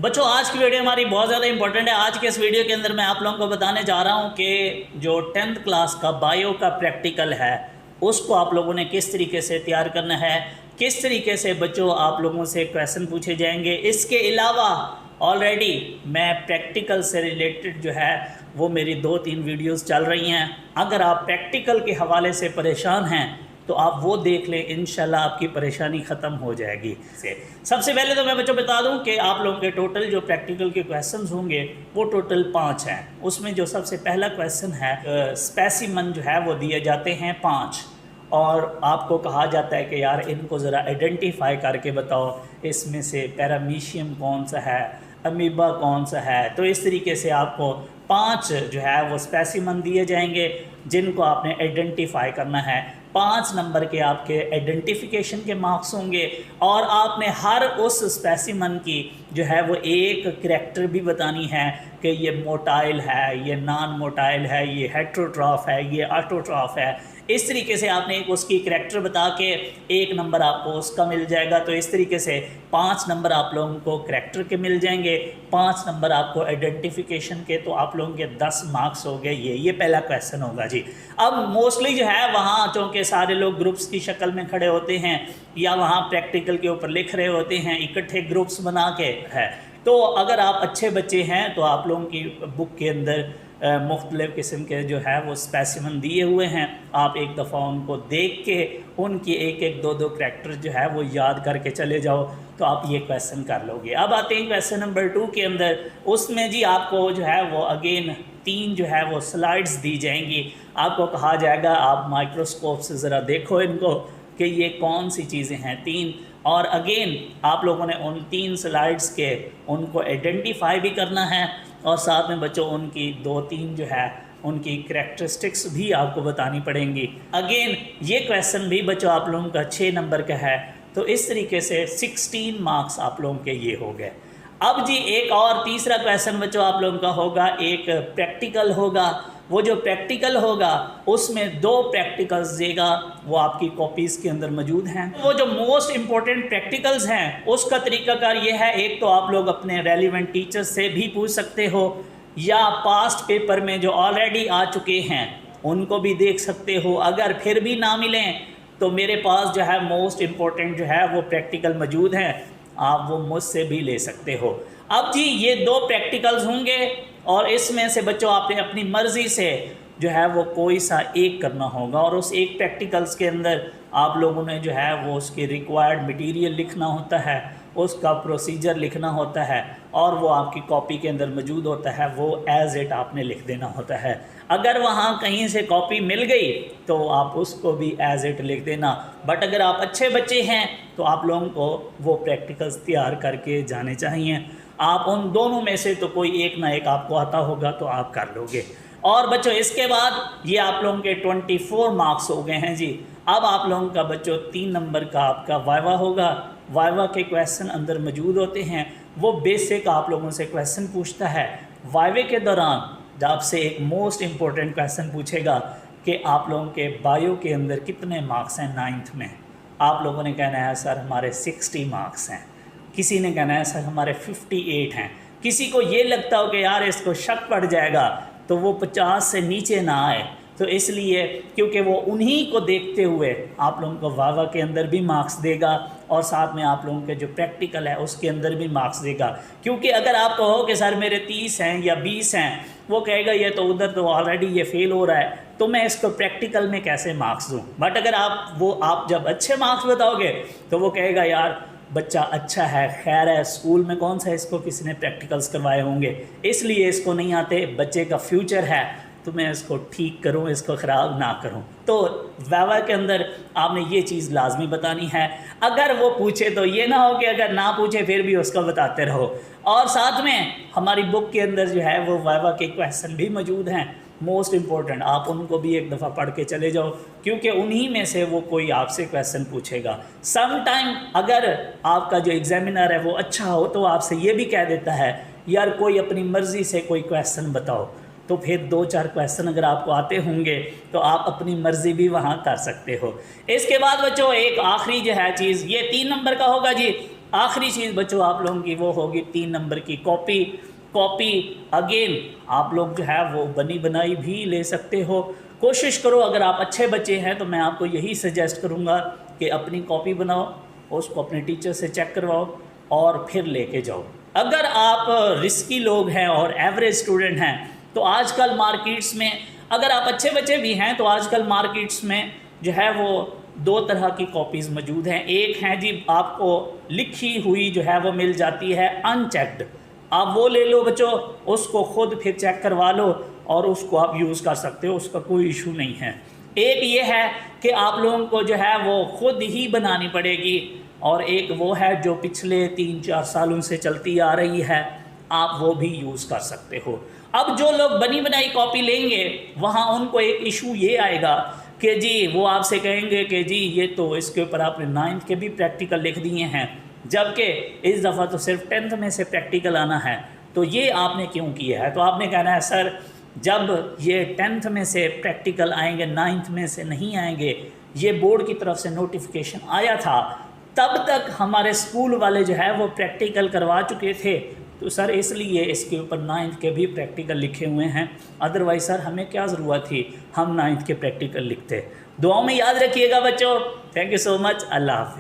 बच्चों आज की वीडियो हमारी बहुत ज़्यादा इंपॉर्टेंट है। आज के इस वीडियो के अंदर मैं आप लोगों को बताने जा रहा हूँ कि जो 10th क्लास का बायो का प्रैक्टिकल है उसको आप लोगों ने किस तरीके से तैयार करना है, किस तरीके से बच्चों आप लोगों से क्वेश्चन पूछे जाएंगे। इसके अलावा ऑलरेडी मैं प्रैक्टिकल से रिलेटेड जो है वो मेरी 2-3 वीडियोस चल रही हैं। अगर आप प्रैक्टिकल के हवाले से परेशान हैं तो आप वो देख लें, इंशाल्लाह आपकी परेशानी ख़त्म हो जाएगी। सबसे पहले तो मैं बच्चों बता दूं कि आप लोगों के टोटल जो प्रैक्टिकल के क्वेश्चंस होंगे वो टोटल 5 हैं। उसमें जो सबसे पहला क्वेश्चन है स्पेसिमन जो है वो दिए जाते हैं 5 और आपको कहा जाता है कि यार इनको ज़रा आइडेंटिफाई करके बताओ, इसमें से पैरामीशियम कौन सा है, अमीबा कौन सा है। तो इस तरीके से आपको 5 जो है वो स्पेसिमन दिए जाएंगे जिनको आपने आइडेंटिफाई करना है। 5 नंबर के आपके आइडेंटिफिकेशन के मार्क्स होंगे और आपने हर उस स्पेसिमन की जो है वो एक करैक्टर भी बतानी है कि ये मोटाइल है, ये नॉन मोटाइल है, ये हेट्रोट्रॉफ है, ये ऑटोट्रॉफ है। इस तरीके से आपने एक उसकी करैक्टर बता के 1 नंबर आपको उसका मिल जाएगा। तो इस तरीके से 5 नंबर आप लोगों को करैक्टर के मिल जाएंगे, 5 नंबर आपको आइडेंटिफिकेशन के, तो आप लोगों के 10 मार्क्स हो गए। ये पहला क्वेश्चन होगा जी। अब मोस्टली जो है वहाँ चूँकि सारे लोग ग्रुप्स की शक्ल में खड़े होते हैं या वहाँ प्रैक्टिकल के ऊपर लिख रहे होते हैं, इकट्ठे ग्रुप्स बना के है। तो अगर आप अच्छे बच्चे हैं तो आप लोगों की बुक के अंदर मुख्तलिफ़ किस्म के जो है वो स्पेसिमन दिए हुए हैं। आप एक दफ़ा उनको देख के उनकी एक 2 करैक्टर जो है वो याद करके चले जाओ तो आप ये क्वेश्चन कर लोगे। अब आते हैं क्वेश्चन नंबर 2 के अंदर। उसमें जी आपको जो है वो अगेन 3 जो है वो स्लाइड्स दी जाएंगी। आपको कहा जाएगा आप माइक्रोस्कोप से ज़रा देखो इनको कि ये कौन सी चीज़ें हैं 3, और अगेन आप लोगों ने उन 3 स्लाइड्स के उनको आइडेंटिफाई भी करना है और साथ में बच्चों उनकी 2-3 जो है उनकी करैक्टरिस्टिक्स भी आपको बतानी पड़ेंगी। अगेन ये क्वेश्चन भी बच्चों आप लोगों का 6 नंबर का है। तो इस तरीके से 16 मार्क्स आप लोगों के ये हो गए। अब जी एक और तीसरा क्वेश्चन बच्चों आप लोगों का होगा, एक प्रैक्टिकल होगा। वो जो प्रैक्टिकल होगा उसमें 2 प्रैक्टिकल्स देगा, वो आपकी कॉपीज़ के अंदर मौजूद हैं। वो जो मोस्ट इम्पोर्टेंट प्रैक्टिकल्स हैं उसका तरीकाकार ये है, एक तो आप लोग अपने रेलिवेंट टीचर्स से भी पूछ सकते हो या पास्ट पेपर में जो ऑलरेडी आ चुके हैं उनको भी देख सकते हो। अगर फिर भी ना मिलें तो मेरे पास जो है मोस्ट इम्पोर्टेंट जो है वो प्रैक्टिकल मौजूद हैं, आप वो मुझसे भी ले सकते हो। अब जी ये 2 प्रैक्टिकल्स होंगे और इसमें से बच्चों आपने अपनी मर्ज़ी से जो है वो कोई सा एक करना होगा और उस एक प्रैक्टिकल्स के अंदर आप लोगों ने जो है वो उसके रिक्वायर्ड मटेरियल लिखना होता है, उसका प्रोसीजर लिखना होता है और वो आपकी कॉपी के अंदर मौजूद होता है। वो एज़ इट आपने लिख देना होता है। अगर वहाँ कहीं से कॉपी मिल गई तो आप उसको भी एज़ इट लिख देना। बट अगर आप अच्छे बच्चे हैं तो आप लोगों को वो प्रैक्टिकल्स तैयार करके जाने चाहिए। आप उन दोनों में से तो कोई एक ना एक आपको आता होगा तो आप कर लोगे। और बच्चों इसके बाद ये आप लोगों के 24 मार्क्स हो गए हैं जी। अब आप लोगों का बच्चों 3 नंबर का आपका वाइवा होगा। वाइवा के क्वेश्चन अंदर मौजूद होते हैं, वो बेसिक आप लोगों से क्वेश्चन पूछता है। वाइवे के दौरान आपसे एक मोस्ट इम्पोर्टेंट क्वेश्चन पूछेगा कि आप लोगों के बायो के अंदर कितने मार्क्स हैं 9th में। आप लोगों ने कहना है सर हमारे 60 मार्क्स हैं, किसी ने कहना है सर हमारे 58 हैं। किसी को ये लगता हो कि यार इसको शक पड़ जाएगा तो वो 50 से नीचे ना आए, तो इसलिए क्योंकि वो उन्हीं को देखते हुए आप लोगों को वावा के अंदर भी मार्क्स देगा और साथ में आप लोगों के जो प्रैक्टिकल है उसके अंदर भी मार्क्स देगा। क्योंकि अगर आप कहो कि सर मेरे 30 हैं या 20 हैं, वो कहेगा ये तो उधर तो ऑलरेडी ये फेल हो रहा है तो मैं इसको प्रैक्टिकल में कैसे मार्क्स दूँ। बट अगर आप जब अच्छे मार्क्स बताओगे तो वो कहेगा यार बच्चा अच्छा है, खैर है, स्कूल में कौन सा इसको किसी ने प्रैक्टिकल्स करवाए होंगे इसलिए इसको नहीं आते, बच्चे का फ्यूचर है तो मैं इसको ठीक करूं, इसको ख़राब ना करूं। तो वावा के अंदर आपने ये चीज़ लाजमी बतानी है। अगर वो पूछे तो ये ना हो कि अगर ना पूछे फिर भी उसको बताते रहो। और साथ में हमारी बुक के अंदर जो है वो वावा के क्वेश्चन भी मौजूद हैं मोस्ट इम्पोर्टेंट, आप उनको भी एक दफ़ा पढ़ के चले जाओ क्योंकि उन्हीं में से वो कोई आपसे क्वेश्चन पूछेगा। सम टाइम अगर आपका जो एग्जामिनर है वो अच्छा हो तो आपसे ये भी कह देता है यार कोई अपनी मर्ज़ी से कोई क्वेश्चन बताओ, तो फिर 2-4 क्वेश्चन अगर आपको आते होंगे तो आप अपनी मर्ज़ी भी वहाँ कर सकते हो। इसके बाद बच्चों एक आखिरी जो है चीज़, ये 3 नंबर का होगा जी। आखिरी चीज़ बच्चों आप लोगों की वो होगी 3 नंबर की कॉपी। कॉपी अगेन आप लोग जो है वो बनी बनाई भी ले सकते हो। कोशिश करो, अगर आप अच्छे बच्चे हैं तो मैं आपको यही सजेस्ट करूँगा कि अपनी कॉपी बनाओ, उसको अपने टीचर से चेक करवाओ और फिर लेके जाओ। अगर आप रिस्की लोग हैं और एवरेज स्टूडेंट हैं तो आजकल मार्केट्स में, अगर आप अच्छे बच्चे भी हैं तो आजकल मार्केट्स में जो है वो 2 तरह की कॉपीज़ मौजूद हैं। एक है जी आपको लिखी हुई जो है वो मिल जाती है अनचेक्ड, आप वो ले लो बच्चों, उसको खुद फिर चेक करवा लो और उसको आप यूज़ कर सकते हो, उसका कोई इशू नहीं है। एक ये है कि आप लोगों को जो है वो खुद ही बनानी पड़ेगी, और एक वो है जो पिछले 3-4 सालों से चलती आ रही है, आप वो भी यूज़ कर सकते हो। अब जो लोग बनी बनाई कॉपी लेंगे वहाँ उनको एक इशू ये आएगा कि जी वो आपसे कहेंगे कि जी ये तो इसके ऊपर आपने 9th के भी प्रैक्टिकल लिख दिए हैं, जबकि इस दफ़ा तो सिर्फ 10th में से प्रैक्टिकल आना है, तो ये आपने क्यों किया है। तो आपने कहना है सर जब ये 10th में से प्रैक्टिकल आएंगे 9th में से नहीं आएंगे, ये बोर्ड की तरफ से नोटिफिकेशन आया था, तब तक हमारे स्कूल वाले जो है वो प्रैक्टिकल करवा चुके थे, तो सर इसलिए इसके ऊपर 9th के भी प्रैक्टिकल लिखे हुए हैं, अदरवाइज़ सर हमें क्या ज़रूरत थी हम 9th के प्रैक्टिकल लिखते। दुआओं में याद रखिएगा बच्चों। Thank you so much. अल्लाह हाफ़िज़।